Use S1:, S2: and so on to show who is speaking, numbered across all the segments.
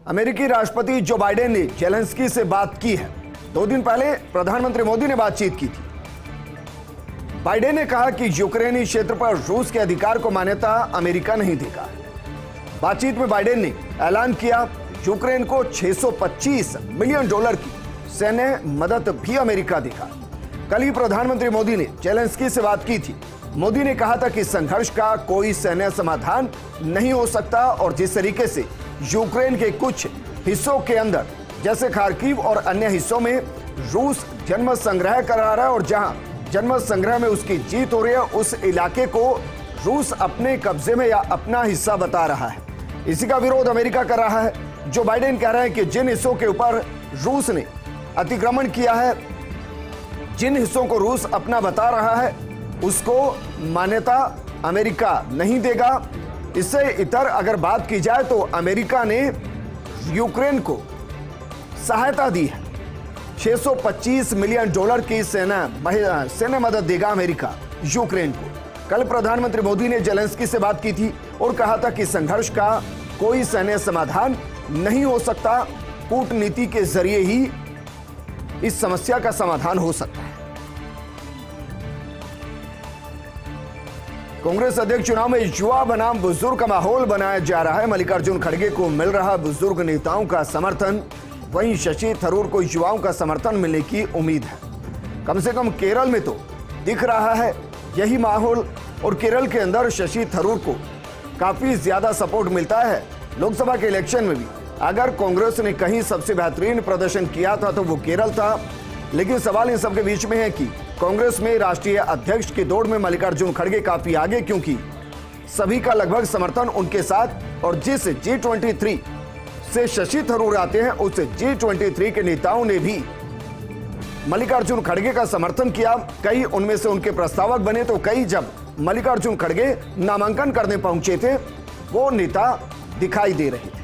S1: अमेरिकी राष्ट्रपति Joe Biden ने जेलेंस्की से बात की है। 2 दिन पहले प्रधानमंत्री मोदी ने बातचीत की थी। बाइडेन ने कहा कि यूक्रेनी क्षेत्र पर रूस के अधिकार को मान्यता अमेरिका नहीं देगा। बातचीत में बाइडेन ने ऐलान किया यूक्रेन को $625 मिलियन की सैन्य मदद भी अमेरिका देगा। कल ही प्रधानमंत्री मोदी ने जेलेंस्की से बात की थी। मोदी ने कहा था कि संघर्ष का कोई सैन्य समाधान नहीं हो सकता और जिस तरीके से यूक्रेन के कुछ हिस्सों के अंदर जैसे खार्किव और अन्य हिस्सों में रूस जनमत संग्रह करा रहा है और जहां जनमत संग्रह में उसकी जीत हो रही है, उस इलाके को रूस अपने कब्जे में या अपना हिस्सा बता रहा है। इसी का विरोध अमेरिका कर रहा है। जो बाइडेन कह रहे हैं कि जिन हिस्सों के ऊपर रूस ने अतिक्रमण किया है, जिन हिस्सों को रूस अपना बता रहा है, उसको मान्यता अमेरिका नहीं देगा। इससे इतर अगर बात की जाए तो अमेरिका ने यूक्रेन को सहायता दी है। $625 मिलियन की सैन्य मदद देगा अमेरिका यूक्रेन को। कल प्रधानमंत्री मोदी ने जेलेंस्की से बात की थी और कहा था कि संघर्ष का कोई सैन्य समाधान नहीं हो सकता, कूटनीति के जरिए ही इस समस्या का समाधान हो सकता है। कांग्रेस अध्यक्ष चुनाव में युवा बनाम बुजुर्ग का माहौल बनाया जा रहा है। मल्लिकार्जुन खड़गे को मिल रहा बुजुर्ग नेताओं का समर्थन, वहीं शशि थरूर को युवाओं का समर्थन मिलने की उम्मीद है। कम से कम केरल में तो दिख रहा है यही माहौल और केरल के अंदर शशि थरूर को काफी ज्यादा सपोर्ट मिलता है। लोकसभा के इलेक्शन में भी अगर कांग्रेस ने कहीं सबसे बेहतरीन प्रदर्शन किया था तो वो केरल था। लेकिन सवाल इन सबके बीच में है कि कांग्रेस में राष्ट्रीय अध्यक्ष की दौड़ में मल्लिकार्जुन खड़गे काफी आगे, क्योंकि सभी का लगभग समर्थन उनके साथ, और जिस G23 से शशि थरूर आते हैं उस G23 के नेताओं ने भी मल्लिकार्जुन खड़गे का समर्थन किया। कई उनमें से उनके प्रस्तावक बने तो कई जब मल्लिकार्जुन खड़गे नामांकन करने पहुंचे थे वो नेता दिखाई दे रहे थे।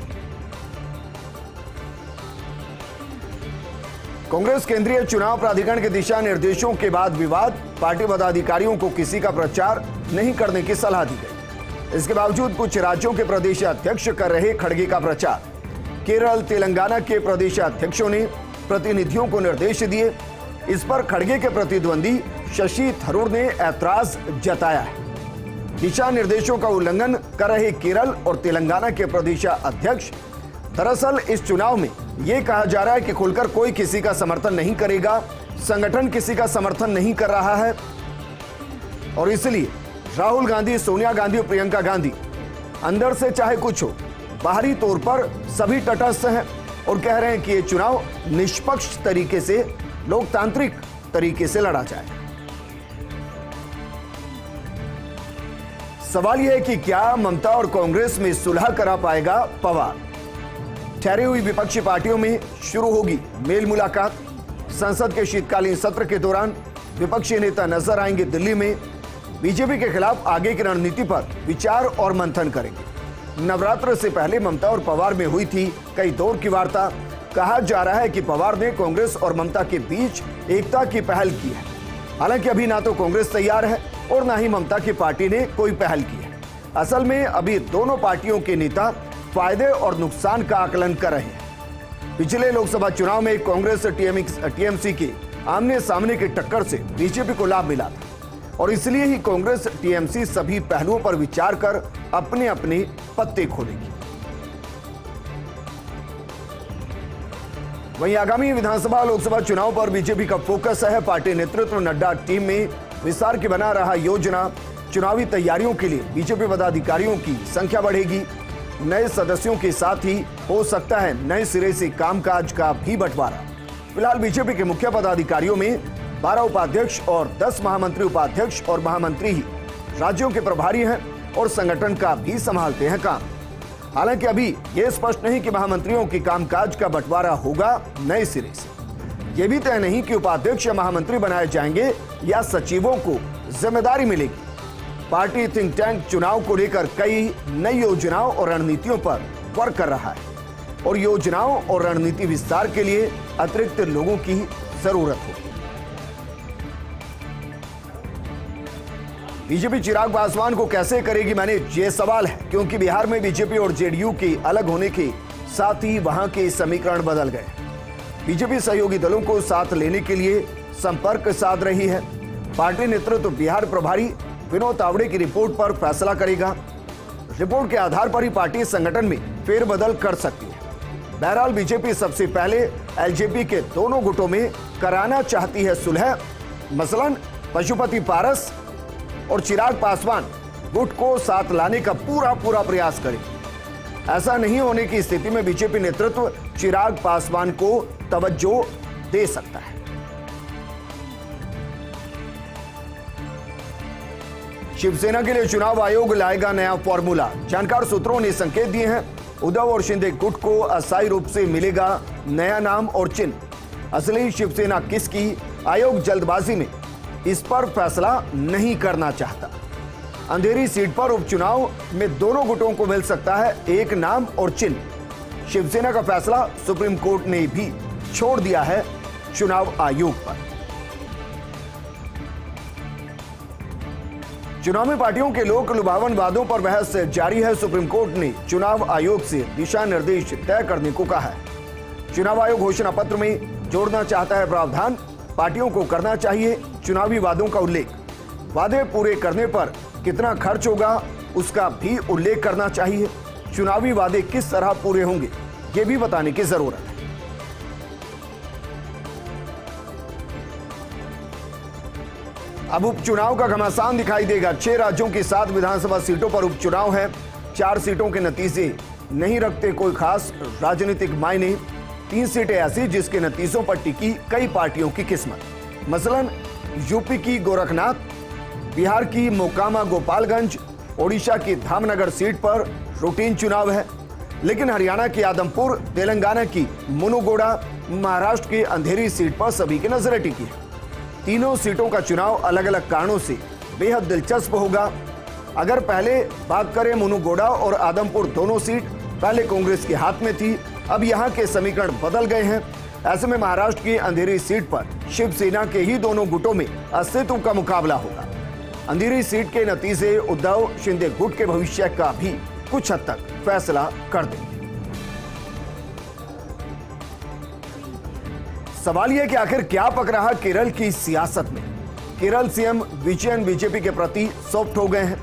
S1: कांग्रेस केंद्रीय चुनाव प्राधिकरण के दिशा निर्देशों के बाद विवाद, पार्टी पदाधिकारियों को किसी का प्रचार नहीं करने की सलाह दी गई। इसके बावजूद कुछ राज्यों के प्रदेश अध्यक्ष कर रहे खड़गे का प्रचार। केरल, तेलंगाना के प्रदेश अध्यक्षों ने प्रतिनिधियों को निर्देश दिए। इस पर खड़गे के प्रतिद्वंदी शशि थरूर ने ऐतराज जताया है। दिशा निर्देशों का उल्लंघन कर रहे केरल और तेलंगाना के प्रदेश अध्यक्ष, दरअसल इस चुनाव में यह कहा जा रहा है कि खुलकर कोई किसी का समर्थन नहीं करेगा, संगठन किसी का समर्थन नहीं कर रहा है और इसलिए राहुल गांधी, सोनिया गांधी और प्रियंका गांधी अंदर से चाहे कुछ हो, बाहरी तौर पर सभी तटस्थ हैं और कह रहे हैं कि यह चुनाव निष्पक्ष तरीके से, लोकतांत्रिक तरीके से लड़ा जाए। सवाल यह है कि क्या ममता और कांग्रेस में सुलह करा पाएगा पवार? ठहरी हुई विपक्षी पार्टियों में शुरू होगी मेल मुलाकात। संसद के शीतकालीन सत्र के दौरान विपक्षी नेता नजर आएंगे दिल्ली में। बीजेपी के खिलाफ आगे की रणनीति पर विचार और मंथन करेंगे। नवरात्र से पहले ममता और पवार में हुई थी कई दौर की वार्ता। कहा जा रहा है कि पवार ने कांग्रेस और ममता के बीच एकता की पहल की है। हालांकि अभी ना तो कांग्रेस तैयार है और ना ही ममता की पार्टी ने कोई पहल की है। असल में अभी दोनों पार्टियों के नेता फायदे और नुकसान का आकलन कर रहे हैं। पिछले लोकसभा चुनाव में कांग्रेस टीएमसी के आमने सामने की टक्कर से बीजेपी को लाभ मिला था और इसलिए ही कांग्रेस टीएमसी सभी पहलुओं पर विचार कर अपने अपने पत्ते खोलेगी। वहीं आगामी विधानसभा लोकसभा चुनाव पर बीजेपी का फोकस है। पार्टी नेतृत्व नड्डा टीम में विस्तार की बना रहा योजना। चुनावी तैयारियों के लिए बीजेपी पदाधिकारियों की संख्या बढ़ेगी। नए सदस्यों के साथ ही हो सकता है नए सिरे से कामकाज का भी बंटवारा। फिलहाल बीजेपी के मुख्य पदाधिकारियों में 12 उपाध्यक्ष और 10 महामंत्री, उपाध्यक्ष और महामंत्री ही राज्यों के प्रभारी हैं और संगठन का भी संभालते हैं काम। हालांकि अभी यह स्पष्ट नहीं कि महामंत्रियों के कामकाज का बंटवारा होगा नए सिरे से। यह भी तय नहीं कि उपाध्यक्ष या महामंत्री बनाए जाएंगे या सचिवों को जिम्मेदारी मिलेगी। पार्टी थिंक टैंक चुनाव को लेकर कई नई योजनाओं और रणनीतियों पर वर्क कर रहा है और योजनाओं और रणनीति विस्तार के लिए अतिरिक्त लोगों की जरूरत होगी। बीजेपी चिराग पासवान को कैसे करेगी मैनेज, ये सवाल है, क्योंकि बिहार में बीजेपी और जेडीयू के अलग होने के साथ ही वहां के समीकरण बदल गए। बीजेपी सहयोगी दलों को साथ लेने के लिए संपर्क साध रही है। पार्टी नेतृत्व बिहार प्रभारी विनोद तावड़े की रिपोर्ट पर फैसला करेगा। रिपोर्ट के आधार पर ही पार्टी संगठन में फेरबदल कर सकती है। बहरहाल बीजेपी सबसे पहले एलजेपी के दोनों गुटों में कराना चाहती है सुलह। मसलन पशुपति पारस और चिराग पासवान गुट को साथ लाने का पूरा प्रयास करें। ऐसा नहीं होने की स्थिति में बीजेपी नेतृत्व चिराग पासवान को तवज्जो दे सकता है। शिवसेना के लिए चुनाव आयोग लाएगा नया फॉर्मूला। जानकार सूत्रों ने संकेत दिए हैं उद्धव और शिंदे गुट को अस्थायी रूप से मिलेगा नया नाम और चिन्ह। असली शिवसेना किसकी, आयोग जल्दबाजी में इस पर फैसला नहीं करना चाहता। अंधेरी सीट पर उपचुनाव में दोनों गुटों को मिल सकता है एक नाम और चिन्ह। शिवसेना का फैसला सुप्रीम कोर्ट ने भी छोड़ दिया है चुनाव आयोग पर। चुनाव में पार्टियों के लोक लुभावन वादों पर बहस जारी है। सुप्रीम कोर्ट ने चुनाव आयोग से दिशा निर्देश तय करने को कहा है। चुनाव आयोग घोषणा पत्र में जोड़ना चाहता है प्रावधान, पार्टियों को करना चाहिए चुनावी वादों का उल्लेख। वादे पूरे करने पर कितना खर्च होगा उसका भी उल्लेख करना चाहिए। चुनावी वादे किस तरह पूरे होंगे ये भी बताने की जरूरत है। अब उपचुनाव का घमासान दिखाई देगा। 6 राज्यों की 7 विधानसभा सीटों पर उपचुनाव है। 4 सीटों के नतीजे नहीं रखते कोई खास राजनीतिक मायने। 3 सीटें ऐसी जिसके नतीजों पर टिकी कई पार्टियों की किस्मत। मसलन यूपी की गोरखनाथ, बिहार की मोकामा गोपालगंज, ओडिशा की धामनगर सीट पर रूटीन चुनाव है। लेकिन हरियाणा की आदमपुर, तेलंगाना की मुनुगोड़ा, महाराष्ट्र की अंधेरी सीट पर सभी की नजरें टिकी है। तीनों सीटों का चुनाव अलग अलग कारणों से बेहद दिलचस्प होगा। अगर पहले बात करें मुनुगोड़ा और आदमपुर, दोनों सीट पहले कांग्रेस के हाथ में थी, अब यहां के समीकरण बदल गए हैं। ऐसे में महाराष्ट्र की अंधेरी सीट पर शिवसेना के ही दोनों गुटों में अस्तित्व का मुकाबला होगा। अंधेरी सीट के नतीजे उद्धव शिंदे गुट के भविष्य का भी कुछ हद तक फैसला कर देंगे। सवाल यह कि आखिर क्या पक रहा केरल की सियासत में। केरल सीएम विजयन बीजेपी के प्रति सॉफ्ट हो गए हैं।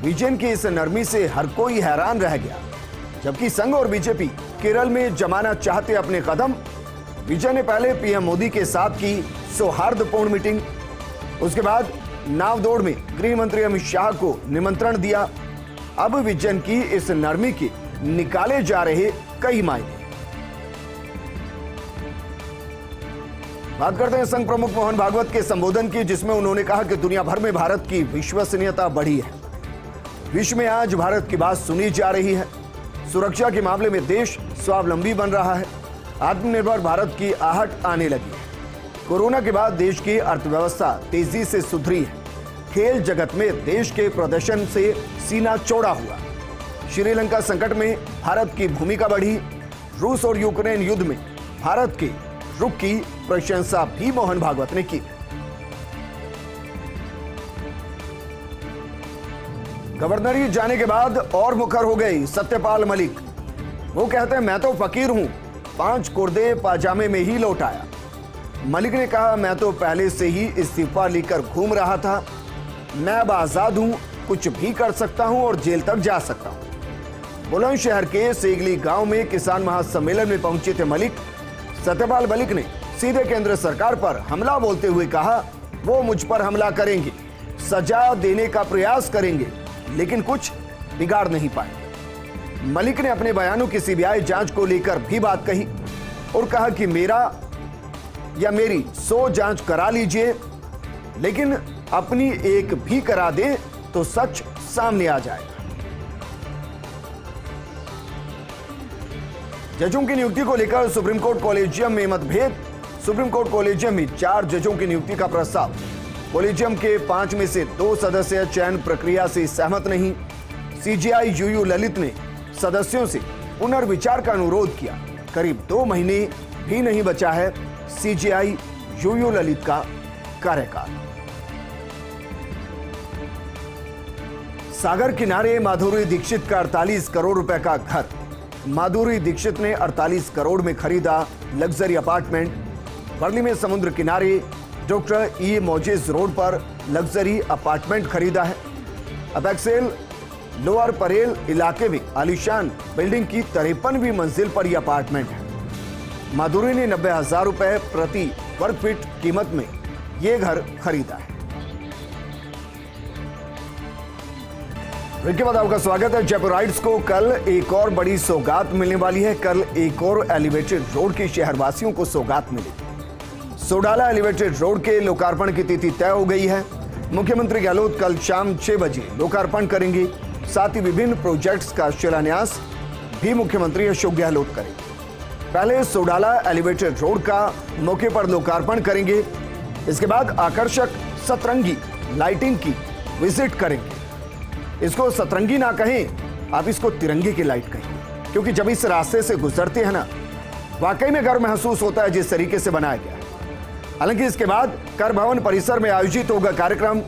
S1: विजयन की इस नरमी से हर कोई हैरान रह गया। जबकि संघ और बीजेपी केरल में जमाना चाहते अपने कदम। विजय ने पहले पीएम मोदी के साथ की सौहार्दपूर्ण मीटिंग, उसके बाद नावदौड़ में गृह मंत्री अमित शाह को निमंत्रण दिया। अब विजयन की इस नरमी के निकाले जा रहे कई मायने। बात करते हैं संघ प्रमुख मोहन भागवत के संबोधन की, जिसमें उन्होंने कहा कि दुनिया भर में भारत की विश्वसनीयता बढ़ी है। विश्व में आज भारत की बात सुनी जा रही है। सुरक्षा के मामले में देश स्वावलंबी बन रहा है। आत्मनिर्भर भारत की आहट आने लगी है। कोरोना के बाद देश की अर्थव्यवस्था तेजी से सुधरी है। खेल जगत में देश के प्रदर्शन से सीना चौड़ा हुआ। श्रीलंका संकट में भारत की भूमिका बढ़ी। रूस और यूक्रेन युद्ध में भारत के रुख की प्रशंसा भी मोहन भागवत ने की। गवर्नरी जाने के बाद और मुखर हो गई सत्यपाल मलिक। वो कहते हैं मैं तो फकीर हूं, 5 कुर्दे पाजामे में ही लौट आया। मलिक ने कहा मैं तो पहले से ही इस्तीफा लेकर घूम रहा था। मैं अब आजाद हूं, कुछ भी कर सकता हूं और जेल तक जा सकता हूं। बुलंदशहर के सेगली गांव में किसान महासम्मेलन में पहुंचे थे मलिक। सत्यपाल मलिक ने सीधे केंद्र सरकार पर हमला बोलते हुए कहा वो मुझ पर हमला करेंगे, सजा देने का प्रयास करेंगे, लेकिन कुछ बिगाड़ नहीं पाए। मलिक ने अपने बयानों की सीबीआई जांच को लेकर भी बात कही और कहा कि मेरा या मेरी 100 जांच करा लीजिए, लेकिन अपनी एक भी करा दे तो सच सामने आ जाएगा। जजों की नियुक्ति को लेकर सुप्रीम कोर्ट कॉलेजियम में मतभेद। सुप्रीम कोर्ट कॉलेजियम में 4 जजों की नियुक्ति का प्रस्ताव। कॉलेजियम के 5 में से 2 सदस्य चयन प्रक्रिया से सहमत नहीं। सीजेआई यूयू ललित ने सदस्यों से पुनर्विचार का अनुरोध किया। करीब 2 महीने भी नहीं बचा है सीजेआई यूयू ललित का कार्यकाल। सागर किनारे माधुरी दीक्षित का 48 करोड़ रुपए का घर। माधुरी दीक्षित ने 48 करोड़ में खरीदा लग्जरी अपार्टमेंट। वर्ली में समुद्र किनारे डॉक्टर ई मोजेस रोड पर लग्जरी अपार्टमेंट खरीदा है। अब एक्सेल लोअर परेल इलाके में आलीशान बिल्डिंग की 53वीं मंजिल पर यह अपार्टमेंट है। माधुरी ने 90,000 रुपए प्रति वर्ग फीट कीमत में यह घर खरीदा है। के बाद आपका स्वागत है। जयपुर राइट्स को कल एक और बड़ी सौगात मिलने वाली है। कल एक और एलिवेटेड रोड की शहरवासियों को सौगात मिली। सोडाला एलिवेटेड रोड के लोकार्पण की तिथि तय हो गई है। मुख्यमंत्री गहलोत कल शाम 6 बजे लोकार्पण करेंगे। साथ ही विभिन्न प्रोजेक्ट्स का शिलान्यास भी मुख्यमंत्री अशोक गहलोत करेंगे। पहले सोडाला एलिवेटेड रोड का मौके पर लोकार्पण करेंगे। इसके बाद आकर्षक सतरंगी लाइटिंग की विजिट करेंगे। इसको सतरंगी ना कहें, आप इसको तिरंगे की लाइट कहें, क्योंकि जब इस रास्ते से गुजरते हैं ना, वाकई में गर्व महसूस होता है जिस तरीके से बनाया गया है। हालांकि इसके बाद कर भवन परिसर में आयोजित होगा कार्यक्रम।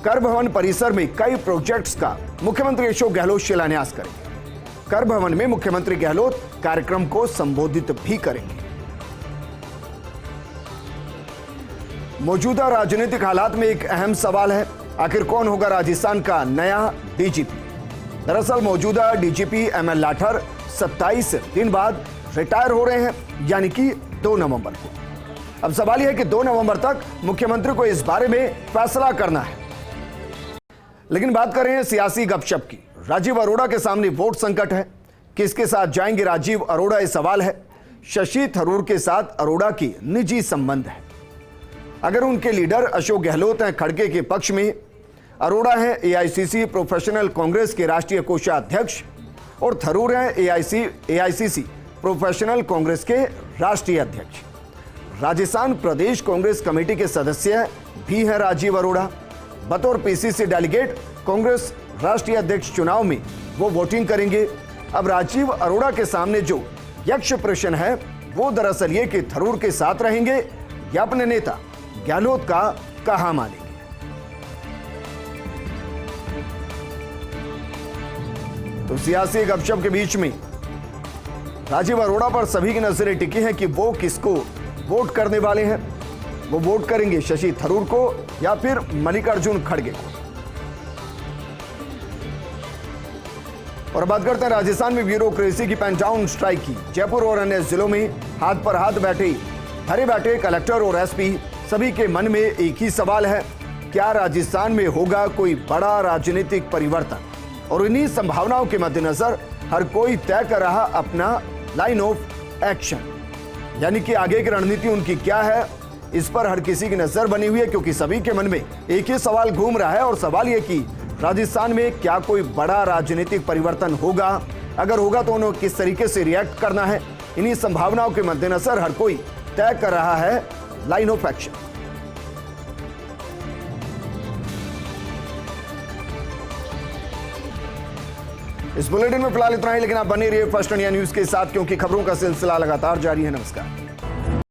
S1: कर भवन परिसर में कई प्रोजेक्ट्स का मुख्यमंत्री अशोक गहलोत शिलान्यास करेंगे। कर भवन में मुख्यमंत्री गहलोत कार्यक्रम को संबोधित भी करेंगे। मौजूदा राजनीतिक हालात में एक अहम सवाल है, आखिर कौन होगा राजस्थान का नया डीजीपी। दरअसल मौजूदा डीजीपी एमएल लाठर 27 दिन बाद रिटायर हो रहे हैं, यानी कि 2 नवंबर को। अब सवाल यह है कि 2 नवंबर तक मुख्यमंत्री को इस बारे में फैसला करना है। लेकिन बात करें सियासी गपशप की। राजीव अरोड़ा के सामने वोट संकट है। किसके साथ जाएंगे राजीव अरोड़ा, यह सवाल है। शशि थरूर के साथ अरोड़ा की निजी संबंध है। अगर उनके लीडर अशोक गहलोत हैं खड़गे के पक्ष में, अरोड़ा हैं एआईसीसी प्रोफेशनल कांग्रेस के राष्ट्रीय कोषाध्यक्ष, और थरूर हैं एआईसीसी प्रोफेशनल कांग्रेस के राष्ट्रीय अध्यक्ष। राजस्थान प्रदेश कांग्रेस कमेटी के सदस्य भी हैं राजीव अरोड़ा। बतौर पीसीसी डेलीगेट कांग्रेस राष्ट्रीय अध्यक्ष चुनाव में वो वोटिंग करेंगे। अब राजीव अरोड़ा के सामने जो यक्ष प्रश्न है वो दरअसल ये कि थरूर के साथ रहेंगे या अपने नेता गहलोत का कहा मानेंगे। तो सियासी गपशप के बीच में राजीव अरोड़ा पर सभी की नजरें टिकी हैं कि वो किसको वोट करने वाले हैं। वो वोट करेंगे शशि थरूर को या फिर मल्लिकार्जुन खड़गे को। और बात करते हैं राजस्थान में ब्यूरोक्रेसी की पेनडाउन स्ट्राइक की। जयपुर और अन्य जिलों में हाथ पर हाथ धरे बैठे कलेक्टर और एसपी, सभी के मन में एक ही सवाल है, क्या राजस्थान में होगा कोई बड़ा राजनीतिक परिवर्तन। और इन्हीं संभावनाओं के मद्देनजर हर कोई तय कर रहा अपना लाइन ऑफ एक्शन, यानी कि आगे की रणनीति उनकी क्या है, इस पर हर किसी की नजर बनी हुई है। क्योंकि सभी के मन में एक ही सवाल घूम रहा है, और सवाल यह कि राजस्थान में क्या कोई बड़ा राजनीतिक परिवर्तन होगा, अगर होगा तो उन्हें किस तरीके से रिएक्ट करना है। इन्हीं संभावनाओं के मद्देनजर हर कोई तय कर रहा है लाइन ऑफ एक्शन। इस बुलेटिन में फिलहाल इतना ही, लेकिन आप बने रहिए फर्स्ट इंडिया न्यूज के साथ, क्योंकि खबरों का सिलसिला लगातार जारी है। नमस्कार।